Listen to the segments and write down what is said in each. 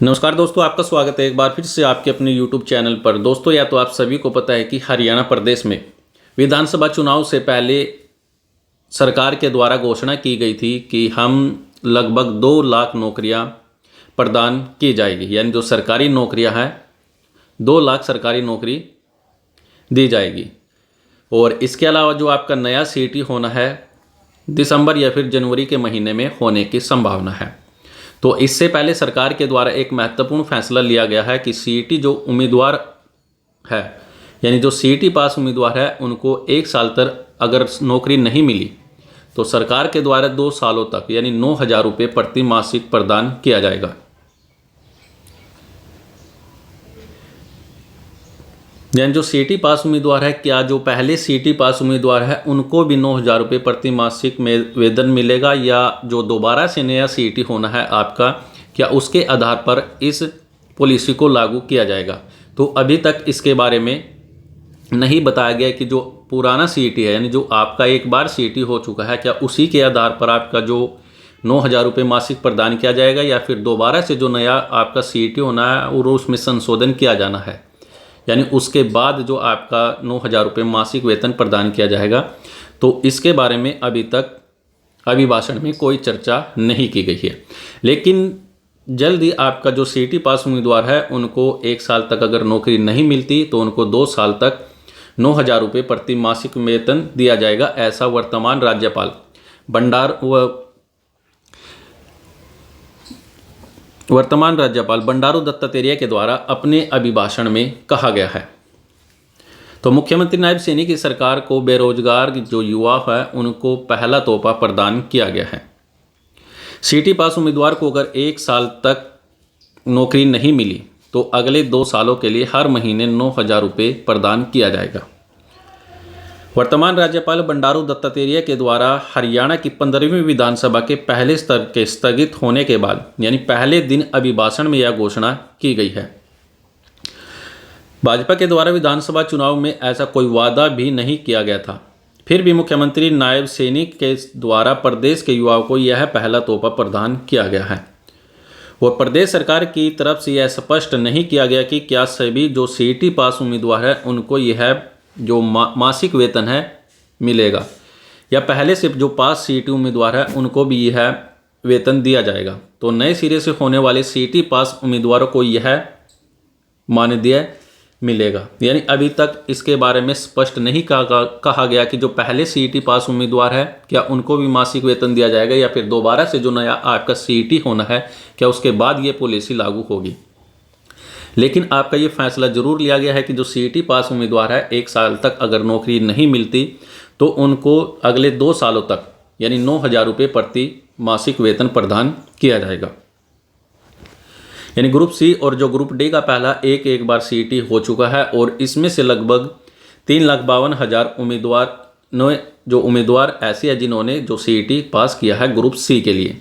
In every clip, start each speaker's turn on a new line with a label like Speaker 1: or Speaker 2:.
Speaker 1: नमस्कार दोस्तों, आपका स्वागत है एक बार फिर से आपके अपने YouTube चैनल पर। दोस्तों, या तो आप सभी को पता है कि हरियाणा प्रदेश में विधानसभा चुनाव से पहले सरकार के द्वारा घोषणा की गई थी कि हम लगभग 2 लाख नौकरियां प्रदान की जाएगी, यानी जो सरकारी नौकरियां हैं 2 लाख सरकारी नौकरी दी जाएगी। और इसके अलावा जो आपका नया सीटी होना है दिसंबर या फिर जनवरी के महीने में होने की संभावना है। तो इससे पहले सरकार के द्वारा एक महत्वपूर्ण फैसला लिया गया है कि सीईटी जो उम्मीदवार है, यानी जो सीईटी पास उम्मीदवार है, उनको 1 साल तक अगर नौकरी नहीं मिली तो सरकार के द्वारा 2 सालों तक यानी 9,000 रुपये प्रति मासिक प्रदान किया जाएगा। यानी जो सीईटी पास उम्मीदवार है, क्या जो पहले सीईटी पास उम्मीदवार है उनको भी 9,000 रुपये प्रति मासिक में वेतन मिलेगा, या जो दोबारा से नया सीईटी होना है आपका, क्या उसके आधार पर इस पॉलिसी को लागू किया जाएगा। तो अभी तक इसके बारे में नहीं बताया गया कि जो पुराना सीईटी है, यानी जो आपका एक बार सीईटी हो चुका है, क्या उसी के आधार पर आपका जो 9,000 रुपये मासिक प्रदान किया जाएगा, या फिर दोबारा से जो नया आपका सीईटी होना है और उसमें संशोधन किया जाना है, यानी उसके बाद जो आपका 9,000 रुपये मासिक वेतन प्रदान किया जाएगा। तो इसके बारे में अभी तक अभिभाषण में कोई चर्चा नहीं की गई है। लेकिन जल्द ही आपका जो सीईटी पास उम्मीदवार है उनको 1 साल तक अगर नौकरी नहीं मिलती तो उनको 2 साल तक 9,000 रुपये प्रति मासिक वेतन दिया जाएगा। ऐसा वर्तमान राज्यपाल बंडारू दत्तात्रेय के द्वारा अपने अभिभाषण में कहा गया है। तो मुख्यमंत्री नायब सैनी की सरकार को बेरोजगार जो युवा है उनको पहला तोहफा प्रदान किया गया है। सीईटी पास उम्मीदवार को अगर 1 साल तक नौकरी नहीं मिली तो अगले 2 सालों के लिए हर महीने 9,000 रुपये प्रदान किया जाएगा। वर्तमान राज्यपाल बंडारू दत्तात्रेय के द्वारा हरियाणा की 15वीं विधानसभा के पहले स्तर के स्थगित होने के बाद, यानी पहले दिन अभिभाषण में यह घोषणा की गई है। भाजपा के द्वारा विधानसभा चुनाव में ऐसा कोई वादा भी नहीं किया गया था, फिर भी मुख्यमंत्री नायब सैनी के द्वारा प्रदेश के युवाओं को यह पहला तोहफा प्रदान किया गया है। और प्रदेश सरकार की तरफ से यह स्पष्ट नहीं किया गया कि क्या सभी जो सीईटी पास उम्मीदवार है उनको यह जो मासिक वेतन है मिलेगा, या पहले से जो पास सीईटी उम्मीदवार है उनको भी यह वेतन दिया जाएगा। तो नए सिरे से होने वाले सीईटी पास उम्मीदवारों को यह मानदेय मिलेगा। यानी अभी तक इसके बारे में स्पष्ट नहीं कहा गया कि जो पहले सीईटी पास उम्मीदवार है क्या उनको भी मासिक वेतन दिया जाएगा, या फिर दोबारा से जो नया आपका सीईटी होना है क्या उसके बाद ये पॉलिसी लागू होगी। लेकिन आपका ये फैसला जरूर लिया गया है कि जो सीईटी पास उम्मीदवार है 1 साल तक अगर नौकरी नहीं मिलती तो उनको अगले 2 सालों तक यानी 9,000 रुपये प्रति मासिक वेतन प्रदान किया जाएगा। यानी ग्रुप सी और जो ग्रुप डी का पहला एक बार सीईटी हो चुका है, और इसमें से लगभग 3,52,000 उम्मीदवार ऐसे हैं जिन्होंने जो सीईटी पास किया है ग्रुप सी के लिए,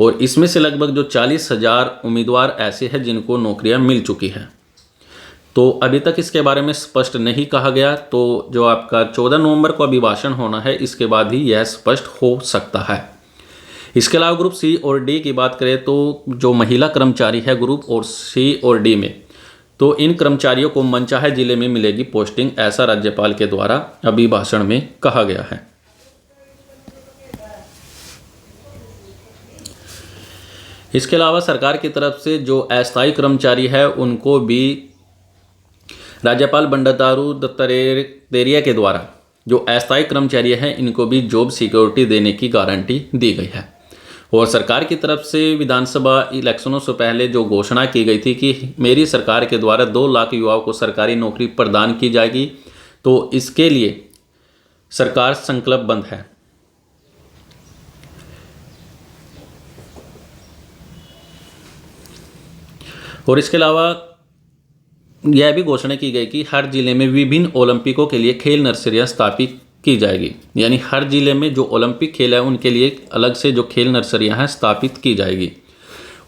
Speaker 1: और इसमें से लगभग जो 40,000 उम्मीदवार ऐसे हैं जिनको नौकरियां मिल चुकी हैं। तो अभी तक इसके बारे में स्पष्ट नहीं कहा गया, तो जो आपका 14 नवंबर को अभिभाषण होना है इसके बाद ही यह स्पष्ट हो सकता है। इसके अलावा ग्रुप सी और डी की बात करें तो जो महिला कर्मचारी है ग्रुप और सी और डी में, तो इन कर्मचारियों को मनचाहे जिले में मिलेगी पोस्टिंग, ऐसा राज्यपाल के द्वारा अभिभाषण में कहा गया है। इसके अलावा सरकार की तरफ से जो अस्थायी कर्मचारी है उनको भी राज्यपाल बंडारू दत्तात्रेय के द्वारा जो अस्थायी कर्मचारी हैं इनको भी जॉब सिक्योरिटी देने की गारंटी दी गई है। और सरकार की तरफ से विधानसभा इलेक्शनों से पहले जो घोषणा की गई थी कि मेरी सरकार के द्वारा 2 लाख युवाओं को सरकारी नौकरी प्रदान की जाएगी, तो इसके लिए सरकार संकल्पबद्ध है। और इसके अलावा यह भी घोषणा की गई कि हर जिले में विभिन्न ओलंपिकों के लिए खेल नर्सरियां स्थापित की जाएगी, यानी हर जिले में जो ओलंपिक खेल है उनके लिए अलग से जो खेल नर्सरियां हैं स्थापित की जाएगी।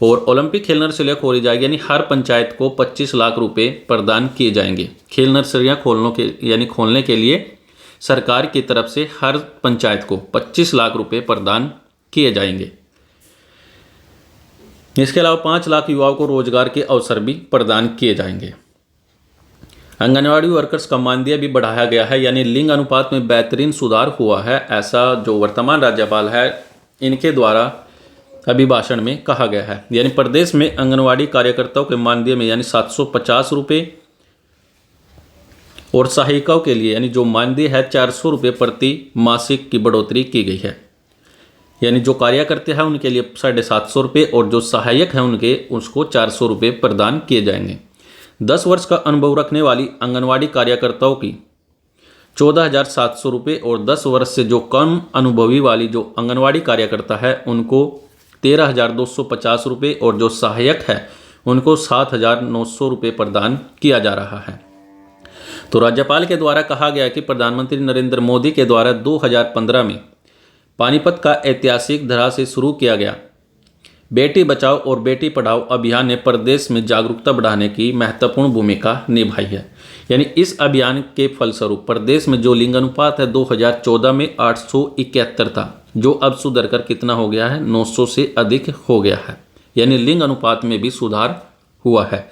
Speaker 1: और ओलंपिक खेल नर्सरियां खोली जाएगी, यानी हर पंचायत को 25 लाख रुपए प्रदान किए जाएंगे। खेल नर्सरियां खोलने के लिए सरकार की तरफ से हर पंचायत को 25 लाख रुपए प्रदान किए जाएंगे। इसके अलावा 5 लाख युवाओं को रोजगार के अवसर भी प्रदान किए जाएंगे। आंगनवाड़ी वर्कर्स का मानदेय भी बढ़ाया गया है, यानी लिंग अनुपात में बेहतरीन सुधार हुआ है, ऐसा जो वर्तमान राज्यपाल है इनके द्वारा अभिभाषण में कहा गया है। यानी प्रदेश में आंगनवाड़ी कार्यकर्ताओं के मानदेय में यानी 750 रुपये और सहायिकाओं के लिए यानी जो मानदेय है 400 रुपये प्रति मासिक की बढ़ोतरी की गई है। यानी जो कार्यकर्ता है उनके लिए 750 रुपये और जो सहायक है उनके उसको 400 रुपये प्रदान किए जाएंगे। 10 वर्ष का अनुभव रखने वाली आंगनवाड़ी कार्यकर्ताओं की 14,700 रुपये और 10 वर्ष से जो कम अनुभवी वाली जो आंगनवाड़ी कार्यकर्ता है उनको 13,250 रुपये और जो सहायक है उनको 7,900 रुपये प्रदान किया जा रहा है। तो राज्यपाल के द्वारा कहा गया कि प्रधानमंत्री नरेंद्र मोदी के द्वारा 2015 में पानीपत का ऐतिहासिक धरा से शुरू किया गया बेटी बचाओ और बेटी पढ़ाओ अभियान ने प्रदेश में जागरूकता बढ़ाने की महत्वपूर्ण भूमिका निभाई है। यानी इस अभियान के फलस्वरूप प्रदेश में जो लिंग अनुपात है 2014 में 871 था, जो अब सुधर कर कितना हो गया है 900 से अधिक हो गया है। यानी लिंग अनुपात में भी सुधार हुआ है।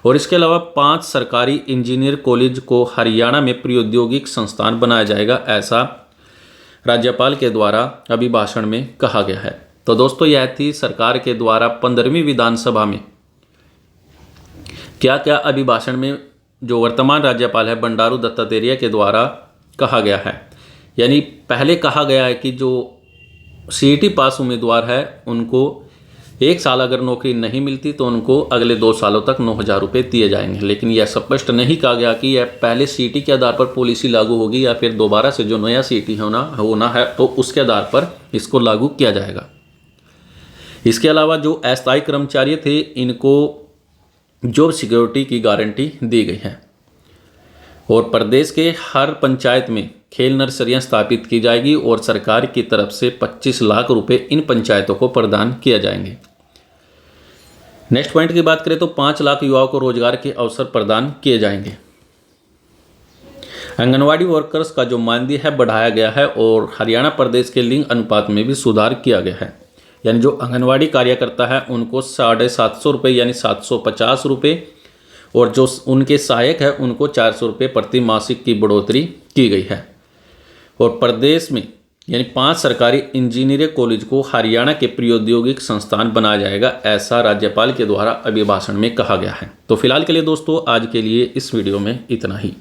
Speaker 1: और इसके अलावा 5 सरकारी इंजीनियर कॉलेज को हरियाणा में प्रौद्योगिक संस्थान बनाया जाएगा, ऐसा राज्यपाल के द्वारा अभिभाषण में कहा गया है। तो दोस्तों यह थी सरकार के द्वारा 15वीं विधानसभा में क्या क्या अभिभाषण में जो वर्तमान राज्यपाल है बंडारू दत्तात्रेय के द्वारा कहा गया है। यानी पहले कहा गया है कि जो सीईटी पास उम्मीदवार है उनको 1 साल अगर नौकरी नहीं मिलती तो उनको अगले 2 सालों तक 9,000 रुपये दिए जाएंगे। लेकिन यह स्पष्ट नहीं कहा गया कि यह पहले सीईटी के आधार पर पॉलिसी लागू होगी या फिर दोबारा से जो नया सीईटी होना है तो उसके आधार पर इसको लागू किया जाएगा। इसके अलावा जो अस्थायी कर्मचारी थे इनको जॉब सिक्योरिटी की गारंटी दी गई है। और प्रदेश के हर पंचायत में खेल नर्सरियां स्थापित की जाएगी और सरकार की तरफ से 25 लाख रुपए इन पंचायतों को प्रदान किया जाएंगे। नेक्स्ट पॉइंट की बात करें तो 5 लाख युवाओं को रोजगार के अवसर प्रदान किए जाएंगे। आंगनवाड़ी वर्कर्स का जो मानदेय है बढ़ाया गया है और हरियाणा प्रदेश के लिंग अनुपात में भी सुधार किया गया है। यानी जो आंगनवाड़ी कार्यकर्ता है उनको 750 रुपये यानी 750 रुपये और जो उनके सहायक है उनको 400 रुपये प्रति मासिक की बढ़ोतरी की गई है। और प्रदेश में यानी 5 सरकारी इंजीनियरिंग कॉलेज को हरियाणा के प्रौद्योगिक संस्थान बनाया जाएगा, ऐसा राज्यपाल के द्वारा अभिभाषण में कहा गया है। तो फिलहाल के लिए दोस्तों आज के लिए इस वीडियो में इतना ही।